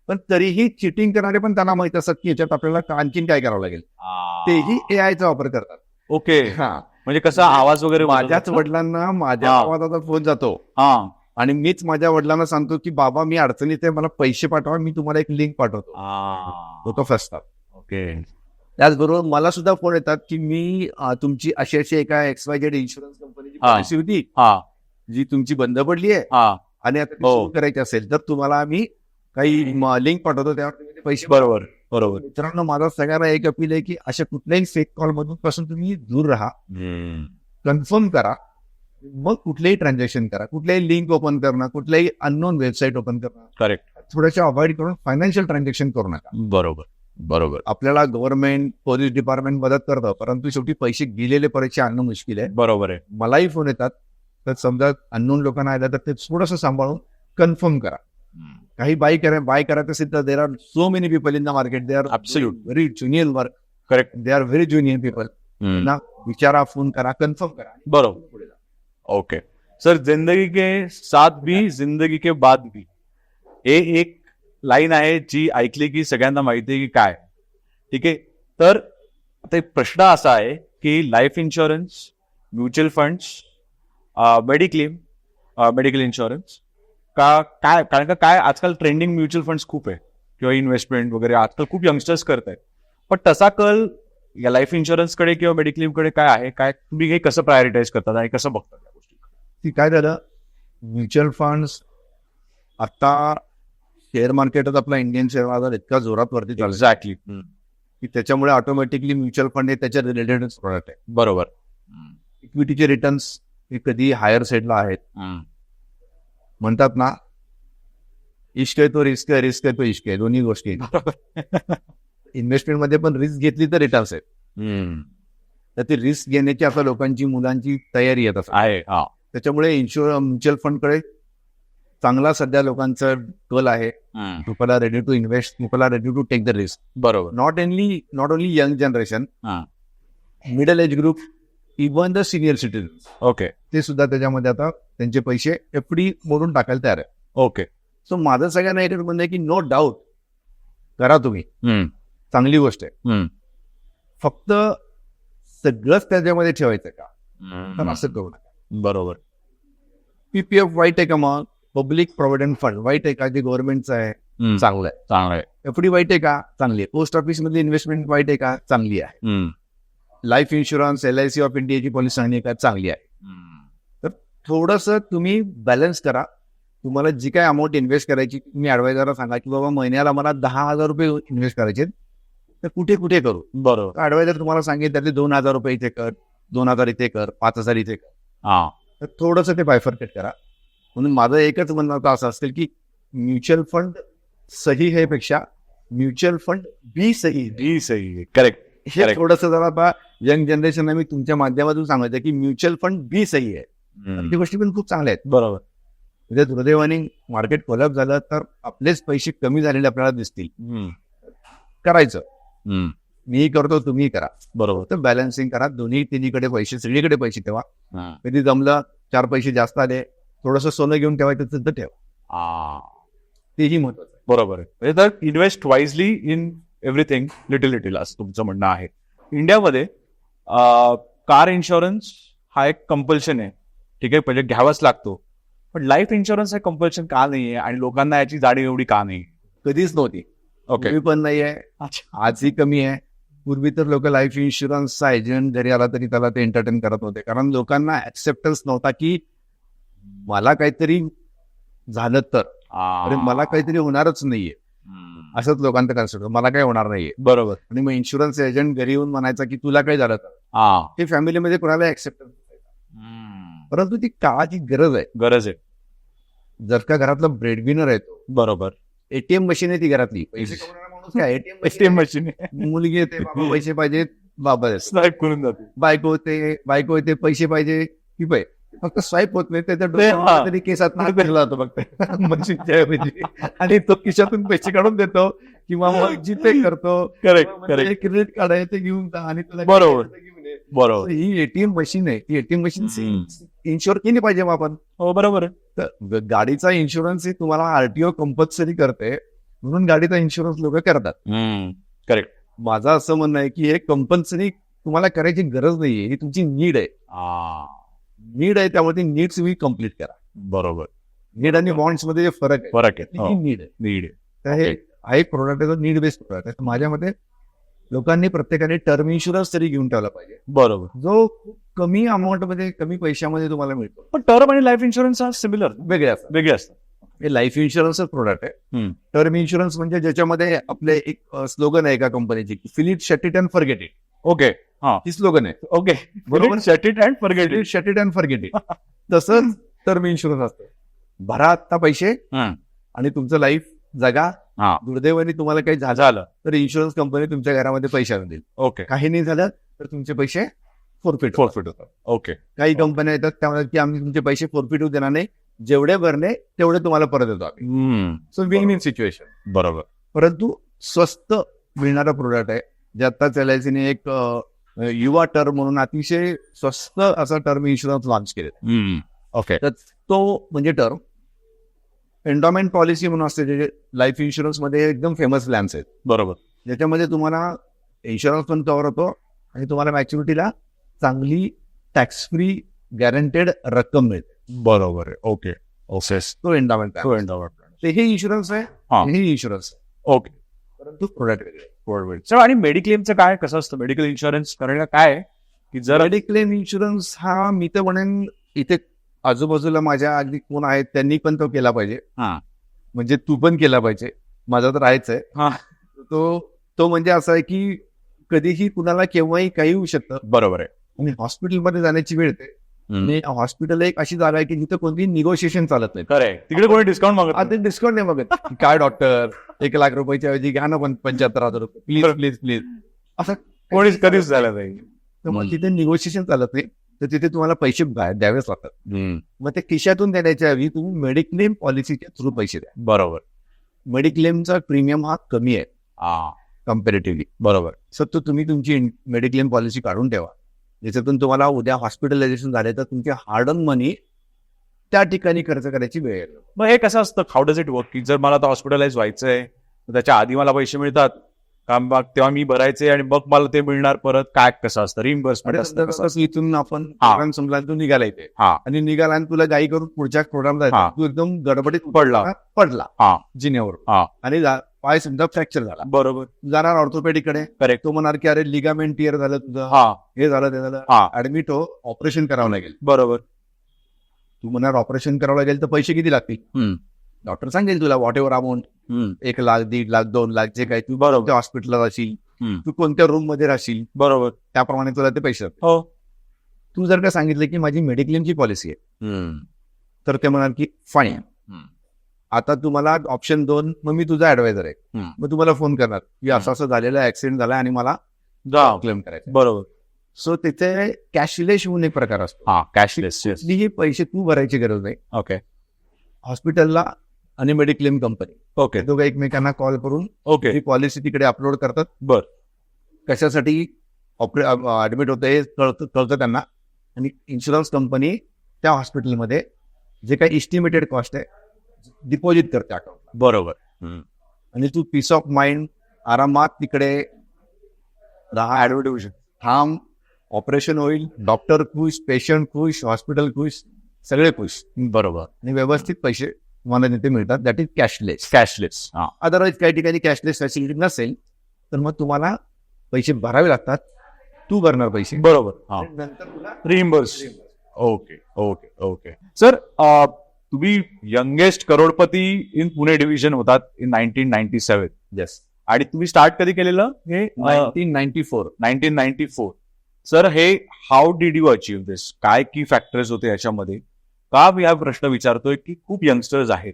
पण तरीही चिटिंग करणारे पण त्यांना माहित असतात की याच्यात आपल्याला आणखीन काय करावं लागेल. तेही AI चा वापर करतात.
ओके. म्हणजे कसा आवाज वगैरे,
माझ्याच वडिलांना माझ्या आवाजाचा फोन जातो आणि मीच माझ्या वडिलांना सांगतो की बाबा मी अडचणीत आहे, मला पैसे पाठवा, मी तुम्हाला एक लिंक पाठवतो. लोक फसतात.
ओके.
त्याचबरोबर मला सुद्धा फोन येतात की मी तुमची अशी एका XYZ इन्शुरन्स कंपनीची पॉलिसी होती जी तुमची बंद पडली आहे आणि आता ती सुरू करायची असेल तर तुम्हाला आम्ही काही लिंक पाठवतो, त्यावर तुम्ही ते पैसे.
बरोबर. बरोबर.
मित्रांनो, माझा सगळ्यांना एक अपील आहे की अशा कुठल्याही फेक कॉल मधून पासून तुम्ही दूर राहा. कन्फर्म करा, मग कुठलेही ट्रान्झॅक्शन करा. कुठल्याही लिंक ओपन करणं, कुठल्याही अननोन वेबसाईट ओपन करणं,
करेक्ट,
थोड्याशा अवॉइड करून फायनान्शियल ट्रान्झॅक्शन करू नका.
बरोबर. बरोबर.
आपल्याला गव्हर्नमेंट, पोलीस डिपार्टमेंट मदत करतं, परंतु शेवटी पैसे गेलेले पैसे आणणं मुश्किल आहे.
बरोबर आहे.
मलाही फोन येतात, तर समजा अननोन लोकांना आला तर ते थोडंसं सांभाळून कन्फर्म करा. काही बाय करायचं असेल तर there are so many people in the market, they are very junior work.
Correct.
They are very junior people. ना विचारा, फोन करा, कन्फर्म करा.
बरोबर. ओके. सर जिंदगी के साथ भी जिंदगी के बाद भी, हे एक लाईन आहे जी ऐकली की सगळ्यांना माहिती आहे की काय. ठीक आहे. तर आता एक प्रश्न असा आहे की life insurance, mutual funds, mediclaim, medical insurance का काय, कारण का काय आजकाल ट्रेंडिंग म्युच्युअल फंड्स खूप आहे किंवा इन्व्हेस्टमेंट वगैरे आजकाल खूप यंगस्टर्स करत आहेत. पण तसा कल या लाईफ इन्शुरन्सकडे किंवा मेडिक्लेमकडे काय आहे, काय तुम्ही हे कसं प्रायोरिटाईज करतात आणि कसं बघतात या गोष्टी?
ती काय झालं, म्युच्युअल फंड्स आता शेअर मार्केटात आपला इंडियन शेअर बाजार इतका जोरात वरती चालू
एक्झॅक्टली.
की त्याच्यामुळे ऑटोमॅटिकली म्युच्युअल फंड हे त्याच्या रिलेटेडच प्रोडक्ट आहे.
बरोबर.
इक्विटीचे रिटर्न्स हे कधी हायर साईडला आहेत. म्हणतात ना, इश्क आहे तो रिस्क आहे, रिस्क आहे तो इश्क आहे, दोन्ही गोष्टी आहेत. इन्व्हेस्टमेंटमध्ये पण रिस्क घेतली तर रिटर्न्स आहेत. तर ती रिस्क घेण्याची आता लोकांची, मुलांची तयारी येत
आहे.
त्याच्यामुळे म्युच्युअल फंडकडे चांगला सध्या लोकांचा कल आहे. People are ready to invest, people are ready to take the risk.
बरोबर.
Not only young generation, middle age group, even the senior citizen,
okay,
ते सुद्धा त्याच्यामध्ये आता त्यांचे पैसे एफडी मोडून टाकायला तयार आहे.
ओके.
सो माझं सगळ्यांना एक म्हणणं आहे की नो डाऊट करा तुम्ही, चांगली गोष्ट आहे. फक्त सगळंच त्याच्यामध्ये ठेवायचं का, तर असं करू नका.
बरोबर.
पीपीएफ वाईट आहे का, मग पब्लिक प्रॉव्हिडंट फंड वाईट आहे का, जे गव्हर्नमेंटचं आहे चांगलं आहे.
चांगलं आहे.
एफडी वाईट आहे का, चांगली आहे. पोस्ट ऑफिस मधली इन्व्हेस्टमेंट वाईट आहे का, चांगली आहे. लाईफ इन्शुरन्स, LIC ऑफ इंडियाची पॉलिसी चांगली आहे का, चांगली आहे. तर थोडंसं तुम्ही बॅलन्स करा. तुम्हाला जी काय अमाऊंट इन्व्हेस्ट करायची, तुम्ही ॲडवायझरला सांगा की बाबा महिन्याला मला 10,000 रुपये इन्व्हेस्ट करायचे, तर कुठे कुठे करू.
बरोबर.
ॲडवायझर तुम्हाला सांगेल त्यातले 2,000 रुपये इथे कर, 2,000 इथे कर, 5,000 इथे कर. तर थोडंसं ते बायफर्केट करा. म्हणून माझं एकच म्हणणं आता असं असेल की म्युच्युअल फंड सही है पेक्षा म्युच्युअल फंड बी सही.
ही सही आहे. करेक्ट.
हे थोडंसं जरा आता यंग जनरेशनला मी तुमच्या माध्यमातून सांगायचं की म्युच्युअल फंड बी सही आहे. ती गोष्टी पण खूप चांगल्या आहेत.
बरोबर.
म्हणजे दुर्दैवाने मार्केट कोलॅप्स झालं तर आपलेच पैसे कमी झालेले आपल्याला दिसतील. करायचं, मीही करतो, तुम्ही करा.
बरोबर.
तर बॅलन्सिंग करा, दोन्ही तिन्हीकडे पैसे, सगळीकडे पैसे ठेवा. कधी जमलं 4 पैसे जास्त आले, थोडंसं सोनं घेऊन ठेवायचं तर ठेवा. तेही महत्वाचं आहे.
बरोबर आहे. म्हणजे तर invest wisely in everything little little असं तुमचं म्हणणं आहे. इंडियामध्ये कार इन्शुरन्स हा एक कंपल्शन आहे. ठीक आहे, पहिले घ्यावाच लागतो. पण लाईफ इन्शुरन्स हे कंपल्शन का नाहीये आणि लोकांना याची जाणीव एवढी का नाही?
कधीच नव्हती.
ओके.
पण नाही आहे, आजही कमी आहे. पूर्वी तर लोक लाईफ इन्शुरन्सचा एजंट जरी आला तरी त्याला ते एंटरटेन करत होते, कारण लोकांना ऍक्सेप्टन्स नव्हता की मला काहीतरी झालं तर, अरे मला काहीतरी होणारच नाहीये, असंच लोकांचं कन्सेप्ट, मला काही होणार नाहीये.
बरोबर.
आणि मग इन्शुरन्स एजंट घरी येऊन म्हणायचा की तुला काही झालं तर, हे फॅमिलीमध्ये कोणाला ऍक्सेप्टन्स. परंतु ती काळाची गरज आहे. जर का घरातला ब्रेडविनर आहे तो,
बरोबर,
एटीएम मशीन आहे ती घरातली, पैसे कमवणारा माणूस काय,
एटीएम मशीन.
मुलगी येते, बाबा पैसे पाहिजेत, बाबा
स्वाईप करून जाते.
बायको येते, पैसे पाहिजे की फक्त स्वाईप होत नाही, त्याच्या डोक्यात तरी केसात फिरला होतो फक्त मशीनच्या ऐवजी, आणि तो खिशातून पैसे काढून देतो किंवा मग जीपे करतो.
करेक्ट.
क्रेडिट कार्ड आहे ते घेऊन जा आणि तुला
बरोबर. बरोबर.
ही एटीएम मशीन आहे, ती एटीएम मशीन इन्शुअर केली पाहिजे मग आपण.
हो, बरोबर आहे.
तर गाडीचा इन्शुरन्स ही तुम्हाला आरटीओ कंपल्सरी करते, म्हणून गाडीचा इन्शुरन्स लोक करतात.
करेक्ट.
माझं असं म्हणणं आहे की हे कंपल्सरी तुम्हाला करायची गरज नाहीये, ही तुमची नीड आहे. त्यामुळे ती नीड्स तुम्ही कम्प्लीट करा.
बरोबर.
नीड आणि वॉन्ट्स मध्ये जे फरक आहे, नीड आहे. तर हे हा एक प्रोडक्ट आहे, नीड बेस्ड प्रोडक्ट आहे. माझ्या मते लोकांनी प्रत्येकाने टर्म इन्शुरन्स तरी घेऊन ठेवला पाहिजे,
बरोबर,
जो खूप कमी अमाऊंट मध्ये, कमी पैशामध्ये तुम्हाला मिळतो.
पण टर्म आणि लाईफ इन्शुरन्स हा सिमिलर,
वेगळे असतात. हे लाईफ इन्शुरन्सच प्रोडक्ट आहे. टर्म इन्शुरन्स म्हणजे ज्याच्यामध्ये आपले एक स्लोगन आहे एका कंपनीची, fill it, shut it and forget it.
Okay.
ही स्लोगन आहे.
ओके, बरोबर. Shut it and forget it,
shut it and forget it. तसंच टर्म इन्शुरन्स असतं. भरा आता पैसे आणि तुमचं लाईफ जगा. दुर्दैवाने तुम्हाला काही झालं तर इन्शुरन्स कंपनी तुमच्या घरामध्ये पैसे आणून देईल.
ओके.
काही नाही झालं तर तुमचे पैसे फोरफिट
होतात. ओके.
काही कंपन्या येतात त्यामुळे की आम्ही तुमचे पैसे फोरफिट देणार नाही, जेवढे भरले तेवढे तुम्हाला परत देतो आम्ही. So win win situation.
बरोबर.
परंतु स्वस्त मिळणारा प्रोडक्ट आहे, जे आत्ताच LICने एक युवा टर्म म्हणून अतिशय स्वस्त असा टर्म इन्शुरन्स लॉन्च केले.
ओके.
तर तो म्हणजे टर्म. एन्डॉमेंट पॉलिसी म्हणून असते, जे लाईफ इन्शुरन्समध्ये एकदम फेमस प्लॅन्स आहेत,
बरोबर.
ज्याच्यामध्ये तुम्हाला इन्शुरन्स पण कव्हर होतो आणि तुम्हाला मॅच्युरिटीला चांगली टॅक्स फ्री गॅरंटेड रक्कम मिळते.
बरोबर आहे. ओके.
तो एन्डॉमेंट ते हे इन्शुरन्स आहे,
हा.
हे इन्शुरन्स आहे,
ओके.
परंतु प्रोडक्ट वेगळे.
सर आणि मेडिक्लेमचं काय कसं असतं? मेडिकल इन्शुरन्स करायला काय आहे की जर
मेडिक्लेम इन्शुरन्स हा मी तर म्हणेन इथे आजूबाजूला माझ्या अगदी कोण आहेत त्यांनी पण तो केला पाहिजे.
हा.
म्हणजे तू पण केला पाहिजे, माझा तर आहेच आहे.
हा.
तो म्हणजे असं आहे की कधीही कुणाला केव्हाही काही होऊ शकतं.
बरोबर आहे.
आणि हॉस्पिटलमध्ये जाण्याची वेळ येते. आणि हॉस्पिटल एक अशी जागा आहे की जिथे कोणती निगोशिएशन चालत नाही.
खरंय. तिकडे कोणी डिस्काउंट मागत
आता डिस्काउंट नाही बघत. काय डॉक्टर 1,00,000 रुपयाच्या ऐवजी घ्या ना, पण 75,000 रुपये प्लीज प्लीज प्लीज, असं
कोणीच कधीच झालं नाही.
तर मग तिथे निगोशिएशन चालत नाही. तर तिथे तुम्हाला पैसे द्यावेच लागतात. मग ते खिशातून देण्याच्या ऐवजी तुम्ही मेडिक्लेम पॉलिसीच्या थ्रू पैसे द्या.
बरोबर.
मेडिक्लेमचा प्रीमियम हा कमी आहे कम्पॅरेटिव्हली.
बरोबर.
सर तो तुम्ही तुमची मेडिक्लेम पॉलिसी काढून ठेवा, ज्याच्यातून तुम्हाला उद्या हॉस्पिटलायझेशन झाले तर तुमचे हार्ड अर्न मनी त्या ठिकाणी खर्च करायची वेळ येईल.
मग हे कसं असतं? How does it work? की जर मला आता हॉस्पिटलाइज व्हायचंय तर त्याच्या आधी मला पैसे मिळतात का? मग तेव्हा मी भरायचे आणि मग मला ते मिळणार परत? काय कसं असतं? रिइम्बर्समेंट असतं कसं?
कसं इथून आपण
हा.
समजा तू निघाला इथे
हा.
आणि निघाला आणि तुला गाई करून पुढच्या प्रोग्रामला
हा.
तू एकदम गडबडीत
पडला. हा.
जिन्यावर
हा.
आणि पाय समजा फ्रॅक्चर झाला,
बरोबर.
जाणार ऑर्थोपेडिकडे.
करेक्ट.
तो म्हणणार की अरे लिगामेंट टिअर झालं तुझं,
हा.
हे झालं ते झालं,
हा.
ऍडमिट हो, ऑपरेशन करावं लागेल.
बरोबर.
तू म्हणणार ऑपरेशन करावं लागेल तर पैसे किती लागतील? डॉक्टर सांगेल तुला व्हॉट एव्हर अमाऊंट, 1,00,000, 1,50,000, 2,00,000 जे काही तू
बरोबर.
त्या हॉस्पिटलला राहशील, तू कोणत्या रूम मध्ये राहशील,
बरोबर.
त्याप्रमाणे तुला ते पैसे लागतील.
हो.
तू जर का सांगितलं की माझी मेडिक्लेमची पॉलिसी आहे, तर ते म्हणाल की फाईन, आता तुम्हाला ऑप्शन 2, मग मी तुझा ऍडवायझर आहे, मग तुम्हाला फोन करणार की असं असं झालेलं ऍक्सिडेंट झाला आणि मला क्लेम करायचं.
बरोबर.
सो तिथे कॅशलेस होऊन एक प्रकार असतो.
हा. कॅशलेस.
कुठलीही पैसे तू भरायची गरज नाही.
ओके.
हॉस्पिटलला आणि मेडिक्लेम कंपनी
ओके.
दोघं एकमेकांना कॉल करून
ओके.
ही पॉलिसी तिकडे अपलोड करतात.
बर.
कशासाठी ऍडमिट होतं हे कळतं त्यांना, आणि इन्शुरन्स कंपनी त्या हॉस्पिटलमध्ये जे काही इस्टिमेटेड कॉस्ट आहे डिपॉझिट करते अकाउंट.
बरोबर.
आणि तू पीस ऑफ माइंड आरामात तिकडे राहा, ऍडमिट होऊ शकतो, थांब, ऑपरेशन होईल, डॉक्टर खुश, पेशंट खुश, हॉस्पिटल खुश, सगळे खुश.
बरोबर.
आणि व्यवस्थित पैसे तुम्हाला तिथे मिळतात. That is cashless.
Cashless.
Otherwise काही ठिकाणी कॅशलेस फॅसिलिटी नसेल तर मग तुम्हाला पैसे भरावे लागतात. तू भरणार पैसे.
बरोबर. हा.
नंतर तुला
reimburse. Okay. Okay. Okay. Sir तुम्ही youngest crorepati in Pune division होतात इन 1997.
येस.
आणि तुम्ही स्टार्ट कधी केलेलं हे?
1994.
1994. सर हे हाऊ डिड यू अचीव्ह दिस? काय की फॅक्टर्स होते याच्यामध्ये? का मी हा प्रश्न विचारतोय की खूप यंगस्टर्स आहेत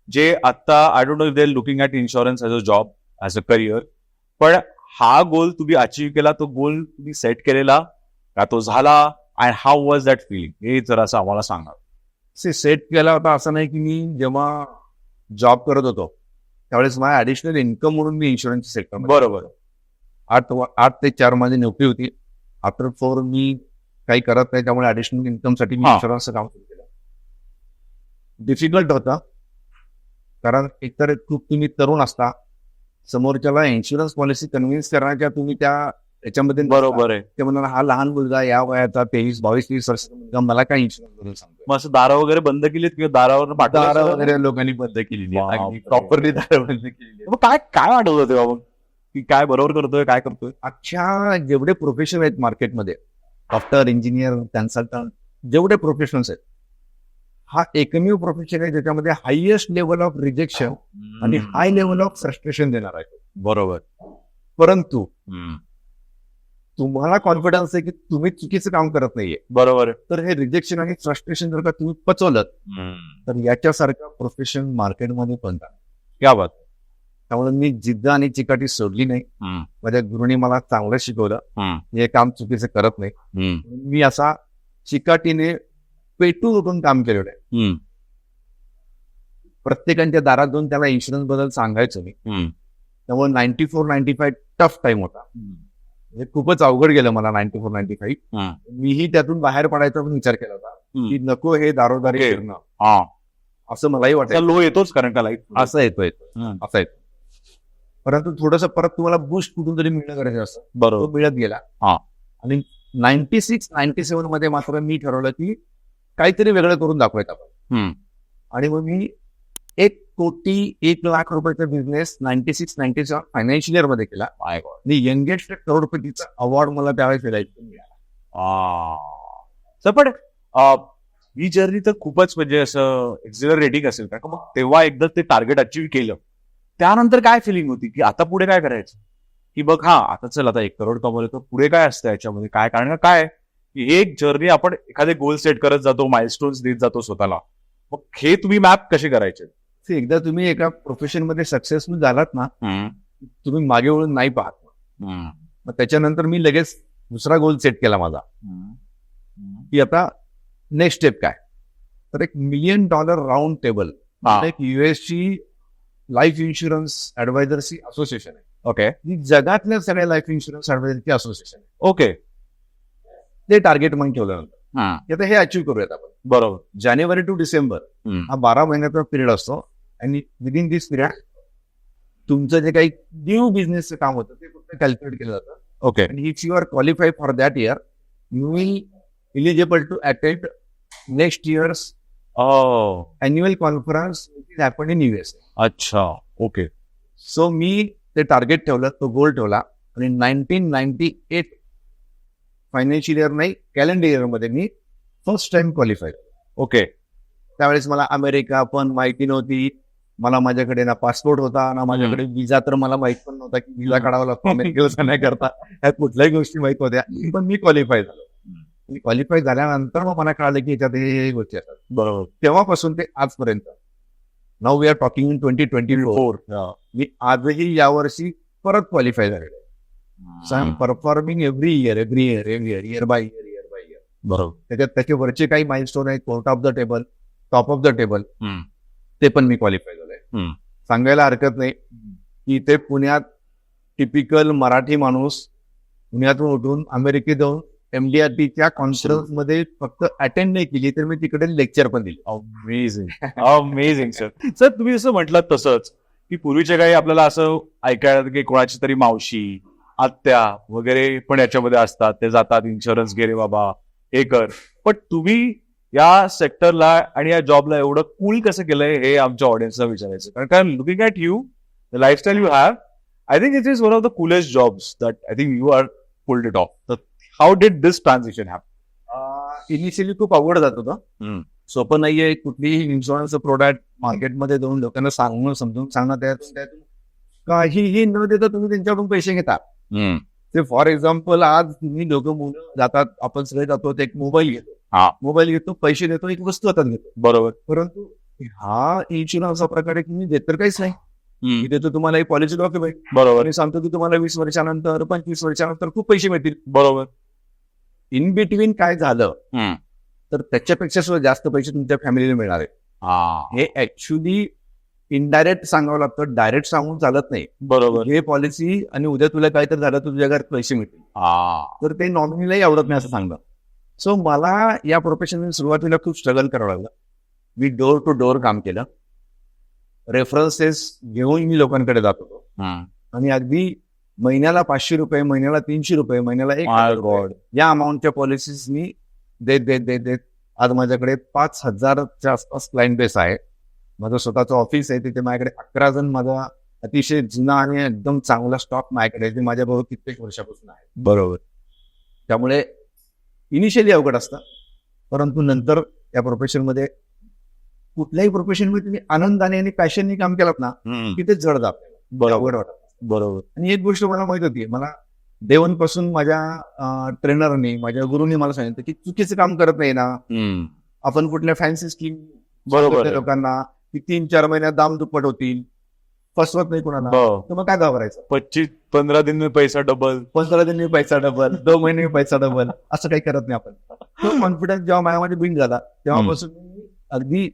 जे आता I don't know if they are looking at insurance as a job, as a career, पण हा गोल तुम्ही अचीव्ह केला, तो गोल तुम्ही सेट केलेला का तो झाला? And how was that feeling? हे जरासं आम्हाला सांगा.
सेट केला होता असं नाही की मी जेव्हा जॉब करत होतो त्यावेळेस माझ्या ऍडिशनल इन्कम म्हणून मी इन्शुरन्स सेक्टर.
बरोबर.
8 ते 4 माझी नोकरी होती. आफ्टर 4 मी काही करत नाही, त्यामुळे ऍडिशनल इन्कम साठी मी
हा.
इन्शुरन्सचं काम सुरू केलं. डिफिकल्ट होता, कारण एकतर खूप तुम्ही तरुण असता, समोरच्याला इन्शुरन्स पॉलिसी कन्व्हिन्स करण्याच्या तुम्ही त्या याच्यामध्ये
बरोबर आहे.
ते म्हणणार हा लहान मुलगा या वयाचा 23-22-23 वर्षाचा मुलगा मला काय इन्शुरन्स बद्दल सांगतो.
मग असं दारा वगैरे बंद केलीत किंवा दारावर
दारं वगैरे लोकांनी बंद केलेली,
बापरे.
प्रॉपरली दारं बंद केलेली.
मग काय वाटत होतं तेव्हा मग की काय बरोबर करतोय, काय करतोय?
अख्ख्या जेवढे प्रोफेशन आहेत मार्केटमध्ये, डॉक्टर, इंजिनियर, कन्सल्टंट, जेवढे प्रोफेशनल्स आहेत, हा एकमेव प्रोफेशन आहे ज्याच्यामध्ये हायएस्ट लेवल ऑफ रिजेक्शन आणि हाय लेवल ऑफ फ्रस्ट्रेशन देणार आहे.
बरोबर.
परंतु तुम्हाला कॉन्फिडन्स आहे की तुम्ही चुकीचं काम करत नाहीये,
बरोबर.
तर हे रिजेक्शन आणि फ्रस्ट्रेशन जर का तुम्ही पचवलं तर याच्यासारखं प्रोफेशन मार्केटमध्ये पण नाही.
क्या बात.
त्यामुळे मी जिद्द आणि चिकाटी सोडली नाही. माझ्या गुरुनी मला चांगलं शिकवलं, हे काम चुकीचं करत नाही. मी असा चिकाटीने पेटून उठून काम केलेलं आहे. प्रत्येकाच्या दारात जाऊन त्याला इन्शुरन्स बद्दल सांगायचं मी. त्यामुळे 94-95 टफ टाइम होता. म्हणजे खूपच अवघड गेलं मला 94-95. मीही त्यातून बाहेर पडायचा पण विचार केला होता, की नको हे दारोदारी
Okay.
फिरणं,
हा
असं मलाही वाटायचं.
लो येतोच कारण का लाईफ
असं येतो असं येतो. परंतु थोडंसं परत तुम्हाला बूस्ट कुठून तरी मिळणं गरजेचं असतं. तो
बरोबर.
मिळत गेला.
हा.
आणि 96-97 मध्ये मात्र मी ठरवलं की काहीतरी वेगळं करून दाखवायचं आपण. आणि मग मी 1,01,00,000 रुपयाचा बिझनेस 96-97 फायनान्शियल इयर मध्ये केला. आणि यंगेस्ट करोडपतीचा अवॉर्ड मला त्यावेळेस मिळाला.
पण ही जर्नी तर खूपच म्हणजे असं एक्झिलरेटिंग असेल कारण मग तेव्हा एकदा ते टार्गेट अचीव्ह केलं त्यानंतर काय फिलिंग होती की आता पुढे काय करायचं की बघ आता चल आता 1 करोड कमवलं तर पुढे काय असतं याच्यामध्ये काय कारण का काय की हे एक जर्नी आपण एखादे गोल सेट करत जातो माइलस्टोन्स देत जातो स्वतःला मग हे तुम्ही मॅप कसे करायचे.
एकदा तुम्ही एका प्रोफेशन मध्ये सक्सेसफुल झालात ना तुम्ही मागे वळून नाही पाहत. मग त्याच्यानंतर मी लगेच दुसरा गोल सेट केला माझा की आता नेक्स्ट स्टेप काय. तर एक $1 मिलियन राऊंड टेबल एक युएसची लाईफ इन्शुरन्स ऍडवायझर्सची असोसिएशन आहे.
ओके
ही जगातल्या सगळ्या लाईफ इन्शुरन्स ऍडवायझरची असोसिएशन आहे.
ओके
ते टार्गेट म्हणून ठेवल्यानंतर की आता हे अचीव्ह करूयात आपण.
बरोबर.
जानेवारी टू डिसेंबर हा 12 महिन्याचा पिरियड असतो आणि विदिन दिस पिरियड तुमचं जे काही न्यू बिझनेसचं काम होतं ते फक्त कॅल्क्युलेट केलं जातं.
ओके
आणि if you are qualify for that year you will eligible to attend next years annual conference which is happen in US.
अच्छा ओके.
सो मी ते टार्गेट ठेवलं तो गोल ठेवला आणि 1998 फायनान्शियल इयर नाही कॅलेंडर इयर मध्ये मी फर्स्ट टाइम क्वालिफाय.
ओके.
त्यावेळेस मला अमेरिका पण माहिती नव्हती. मला माझ्याकडे ना पासपोर्ट होता ना माझ्याकडे विजा तर मला माहित पण नव्हता की विजा काढावा लागतो अमेरिकेला जाण्याकरता. ह्या कुठल्याही गोष्टी माहित होत्या पण मी क्वालिफाय झालो. क्वालिफाय झाल्यानंतर मग मला कळालं की याच्यात हे गोष्टी असतात.
बरोबर.
तेव्हापासून ते आजपर्यंत now we are talking in 2024 मी आजही यावर्षी परत क्वालिफाय झालेलो आहे. So I am performing every year year by year.
बरोबर.
त्याच्यात त्याचे वरचे काही माइलस्टोन आहेत court of the table top of the table ते पण मी क्वालिफाय झालोय. सांगायला हरकत नाही की ते पुण्यात टिपिकल मराठी माणूस पुण्यातून उठून अमेरिकेत जाऊन MDRTच्या कॉन्फरन्स मध्ये फक्त अटेंड नाही केली तर मी तिकडे लेक्चर पण दिली.
अमेझिंग सर तुम्ही जसं म्हटलं तसंच की पूर्वीच्या काही आपल्याला असं ऐकायला की कोणाची तरी मावशी आत्या वगैरे पण याच्यामध्ये असतात ते जातात इन्शुरन्स घे रे बाबा हे कर. पण तुम्ही या सेक्टरला आणि या जॉबला एवढं कूल कसं केलंय हे आमच्या ऑडियन्सला विचारायचं कारण looking at you the lifestyle you have I think it is one of the coolest jobs that I think you are pulled it off. तर how did this transition happen.
Initially खूप अवघड जात होतं. सोपं नाहीये कुठलीही इन्शुरन्स प्रोडक्ट मार्केटमध्ये जाऊन लोकांना सांगणं समजून सांगणं त्यातून काहीही न देता तुम्ही त्यांच्याकडून पैसे घेता. ते फॉर एक्झाम्पल आज तुम्ही दोघं मुलं जातात आपण सगळे जातो एक मोबाईल घेतो पैसे देतो एक वस्तू हातात घेतो.
बरोबर.
परंतु हा इन्शुरन्स प्रकारे तुम्ही देत तर काहीच नाही. मी देतो तुम्हाला एक पॉलिसी डॉक्युमेंट.
बरोबर.
आणि सांगतो की तुम्हाला 20 वर्षानंतर 25 वर्षानंतर खूप पैसे मिळतील.
बरोबर.
इन बिटवीन काय झालं तर त्याच्यापेक्षा सुद्धा जास्त पैसे तुमच्या फॅमिलीला मिळणार आहेत. हे ऍक्च्युली इनडायरेक्ट सांगावं लागतं डायरेक्ट सांगून चालत नाही.
बरोबर.
हे पॉलिसी आणि उद्या तुला काहीतरी झालं तर तुझ्या घरात पैसे मिळतील. तर ते नॉमिनीलाही आवडत नाही असं सांगणं. सो मला या प्रोफेशन सुरुवातीला खूप स्ट्रगल करावं लागलं. मी डोर टू डोर काम केलं. रेफरन्सेस घेऊन मी लोकांकडे जात होतो आणि अगदी महिन्याला ₹500 महिन्याला ₹300 महिन्याला $1,000 या अमाऊंटच्या पॉलिसीज मी देत आज माझ्याकडे 5,000च्या आसपास क्लायंट बेस आहे. माझं स्वतःचं ऑफिस आहे तिथे माझ्याकडे 11 जण माझा अतिशय जुना आणि एकदम चांगला स्टॉक माझ्याकडे जे माझ्याबरोबर कित्येक वर्षापासून आहे.
बरोबर.
त्यामुळे इनिशियली अवघड असतं परंतु नंतर या प्रोफेशनमध्ये कुठल्याही प्रोफेशनमध्ये तुम्ही आनंदाने आणि पॅशनने काम केलात ना की ते जड जात नाही. अवघड वाटत.
बरोबर.
आणि एक गोष्ट मला माहित होती मला डे 1 पासून माझ्या ट्रेनरनी माझ्या गुरुनी मला सांगितलं की चुकीचं काम करत नाही ना. आपण कुठल्या फॅन्सी स्कीम
बरोबर
लोकांना की 3-4 महिन्यात दाम दुप्पट होतील फसवत नाही कोणाला तर मग काय घाबरायचं.
15 दिन में पैसा डबल
15 दिन में पैसा डबल 2 महिने में पैसा डबल असं काही करत नाही आपण. तो कॉन्फिडन्स जेव्हा माझ्यामध्ये बिल्ड झाला तेव्हापासून मी अगदी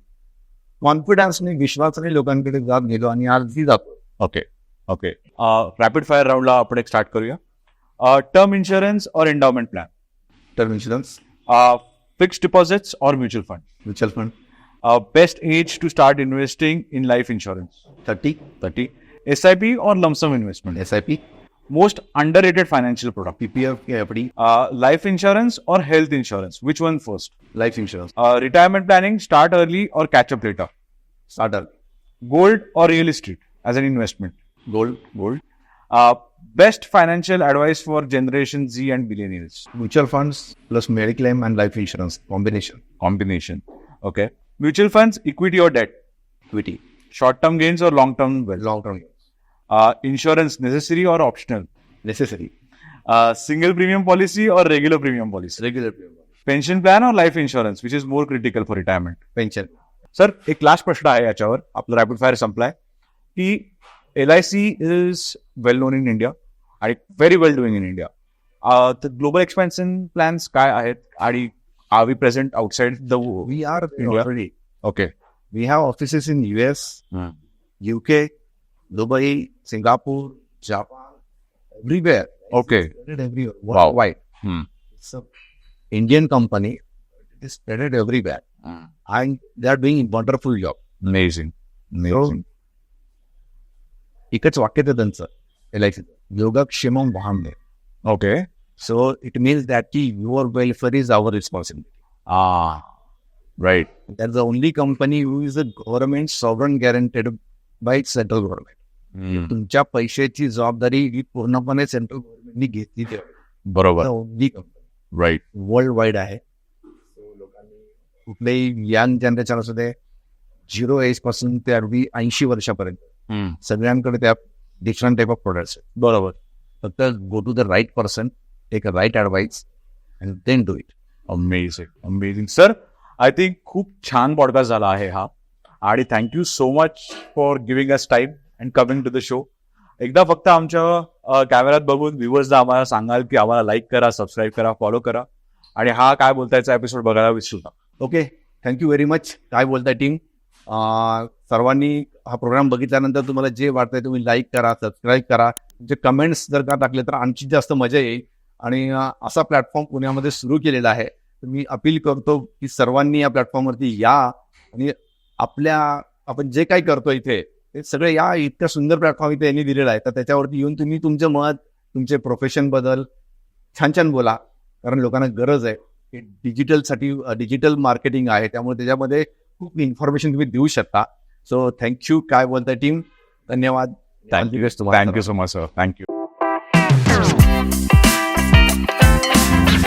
कॉन्फिडन्सने विश्वासाने लोकांकडे जात गेलो आणि आजही जातो.
ओके. रॅपिड फायर राऊंडला आपण एक स्टार्ट करूया. टर्म इन्शुरन्स और endowment plan.
Term insurance.
fixed deposits or mutual fund?
Mutual fund
Best age to start investing in life insurance?
30
SIP or lump sum investment?
SIP
Most underrated financial product?
PPF FD
Life insurance or health insurance? Which one first?
Life insurance
Retirement planning, start early or catch up later?
Starter
Gold or real estate as an investment?
Gold
Gold. Best financial advice for Generation Z and millennials?
Mutual funds plus mediclaim and life insurance combination
Combination. Okay. Mutual funds, equity or debt?
Equity
Short term gains or long term wealth?
Long term
Insurance necessary or optional?
Necessary
Single premium policy or regular premium policy?
Regular
Pension plan or life insurance, which is more critical for retirement?
Pension
sir एक last प्रश्न आहे याच्यावर, आपला rapid fire संपलाय की LIC is well known in India आणि very well doing in India. तर global expansion plans काय आहेत आणि are we present outside the
we are
India.
Already
okay
we have offices in US, UK, Dubai, Singapore, Japan, everywhere.
Okay.
Spread everywhere.
Wow.
Worldwide.
Hmm.
It's an Indian company. It is spread everywhere. And they are doing a wonderful job.
Amazing amazing.
एकच वाक्य आहे त्यांचं LIC योगक्षेमम वहाम्य.
Okay.
So it means that your welfare is our responsibility.
Right.
That's the only company who is a government sovereign guaranteed by central government. तुमच्या पैशाची जबाबदारी ही पूर्णपणे सेंट्रल गव्हर्नमेंटनी घेतली
बरोबर.
Only company
right.
World wide आहे. लोकांनी कुठलेही यंग जनरेशन असू दे 0 एज पासून ते अगदी 80 वर्षापर्यंत सगळ्यांकडे त्या डिफरंट टाईप ऑफ प्रोडक्ट्स आहेत.
बरोबर.
फक्त go to the right person, take a right advice and then do it.
Amazing sir. I think खूप छान पॉडकास्ट झाला आहे हा आणि thank you so much for giving us time and coming to the show. एकदा फक्त आमच्या कॅमेऱ्यात बघून व्ह्युअर्सला आम्हाला सांगाल की आम्हाला लाईक करा, सबस्क्राईब करा, फॉलो करा आणि हा काय बोलतायचा एपिसोड बघायला विसरू नका.
Okay, thank you very much. काय बोलताय टीम? सर्वांनी हा प्रोग्राम बघितल्यानंतर तुम्हाला जे वाटतंय तुम्ही लाईक करा, सबस्क्राईब करा. तुमचे कमेंट्स जर का टाकले तर आणखी जास्त मजा येईल. आणि असा प्लॅटफॉर्म पुण्यामध्ये सुरू केलेला आहे. तर मी अपील करतो की सर्वांनी या प्लॅटफॉर्मवरती या आणि आपण जे काही करतो इथे ते सगळे या इतक्या सुंदर प्लॅटफॉर्म इथे यांनी दिलेला आहे. तर त्याच्यावरती येऊन तुम्ही तुमचं मत, तुमचे प्रोफेशन बद्दल छान छान बोला. कारण लोकांना गरज आहे की डिजिटल मार्केटिंग आहे, त्यामुळे त्याच्यामध्ये खूप इन्फॉर्मेशन तुम्ही देऊ शकता. So thank you. काय बोलताय टीम? धन्यवाद.
Thank you so much sir. Thank you.